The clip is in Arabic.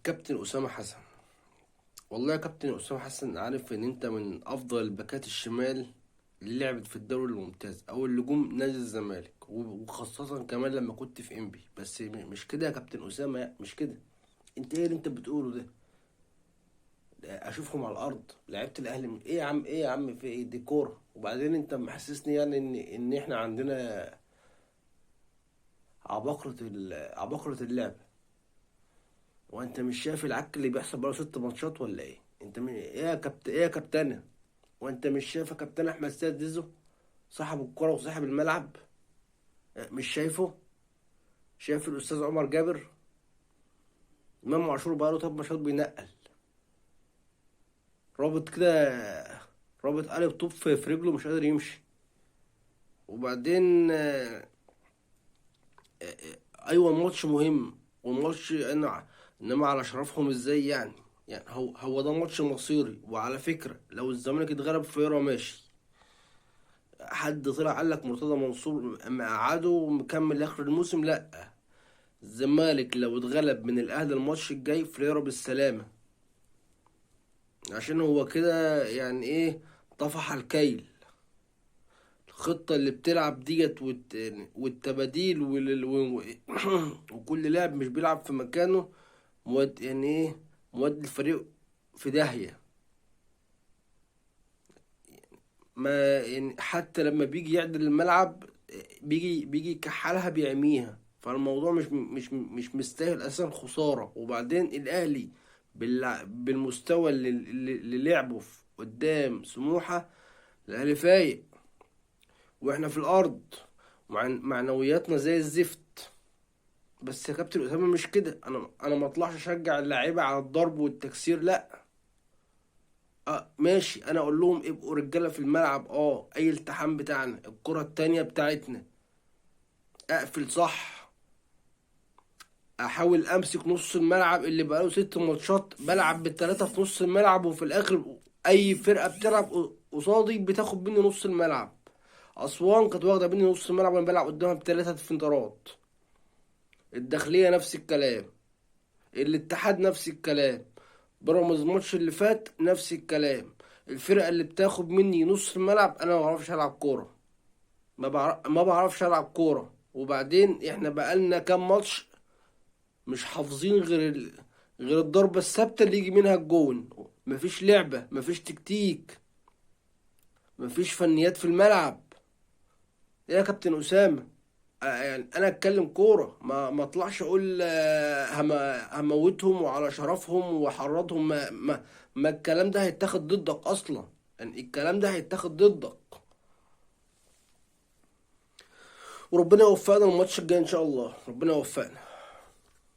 كابتن أسامة حسن. والله يا كابتن أسامة حسن، عارف إن أنت من أفضل الباكات الشمال اللي لعبت في الدوري الممتاز أو اللي جم نادي الزمالك، وخاصة كمان لما كنت في إنبي. بس مش كده يا كابتن أسامة، مش كده. أنت إيه اللي أنت بتقوله ده؟ أشوفهم على الأرض لعيبة الأهلي إيه يا عم، إيه يا عم، في إيه؟ دي كورة. وبعدين أنت محسسني يعني إن إحنا عندنا عباقرة اللعب. وانت مش شايف العك اللي بيحصل بقاله 6 ماتشات ولا ايه؟ انت ايه يا كابتن، ايه يا كابتنه؟ وانت مش شايف يا كابتن احمد سيد زيزو صاحب الكرة وصاحب الملعب؟ مش شايفه؟ شايف الاستاذ عمر جابر؟ امام عاشور بقاله 3 ماتشات بينقل، رابط كده، رابط قلب طوب في رجله، مش قادر يمشي. وبعدين ايوه الماتش مهم، والماتش انما على شرفهم ازاي يعني؟ يعني هو ده ماتش مصيري. وعلى فكرة لو الزمالك اتغلب في يورو ماشي، حد طلع قال لك مرتضى منصور مقعده ومكمل لاخر الموسم؟ لا، الزمالك لو اتغلب من الاهلي الماتش الجاي فليرة بالسلامة، عشان هو كده يعني ايه، طفح الكيل. الخطة اللي بتلعب ديت والتباديل وكل لاعب مش بيلعب في مكانه، يعني ايه، مودي الفريق في داهية. ما يعني حتى لما بيجي يعدل الملعب بيجي يكحلها بيعميها. فالموضوع مش مستاهل اساسا خسارة. وبعدين الاهلي بالمستوى اللي لعبه في قدام سموحة، الاهلي فايق واحنا في الارض معنوياتنا زي الزفت. بس يا كابتن اسامه مش كده. انا ما اطلعش اشجع اللعيبه على الضرب والتكسير، لا. ماشي، انا اقول لهم ابقوا رجاله في الملعب، اي التحام بتاعنا، الكره التانية بتاعتنا، اقفل صح، احاول امسك نص الملعب اللي بقاله 6 ماتشات بلعب بالتلاتة في نص الملعب، وفي الاخر اي فرقه بتلعب قصادي بتاخد مني نص الملعب. اسوان كانت واخده مني نص الملعب وانا بلعب قدامها بتلاتة فنترات. الداخليه نفس الكلام، الاتحاد نفس الكلام، بيراميدز الماتش اللي فات نفس الكلام. الفرقه اللي بتاخد مني نص الملعب انا ما بعرفش العب كوره، ما بعرفش العب كوره. وبعدين احنا بقالنا كام ماتش مش حافظين غير الضربه الثابته اللي يجي منها الجون. مفيش لعبه، مفيش تكتيك، مفيش فنيات في الملعب. ايه يا كابتن اسامه؟ يعني انا اتكلم كوره، ما اطلعش اقول هموتهم وعلى شرفهم وحرضهم. ما الكلام ده هيتاخد ضدك اصلا. يعني الكلام ده هيتاخد ضدك. وربنا يوفقنا الماتش الجاي ان شاء الله، ربنا يوفقنا.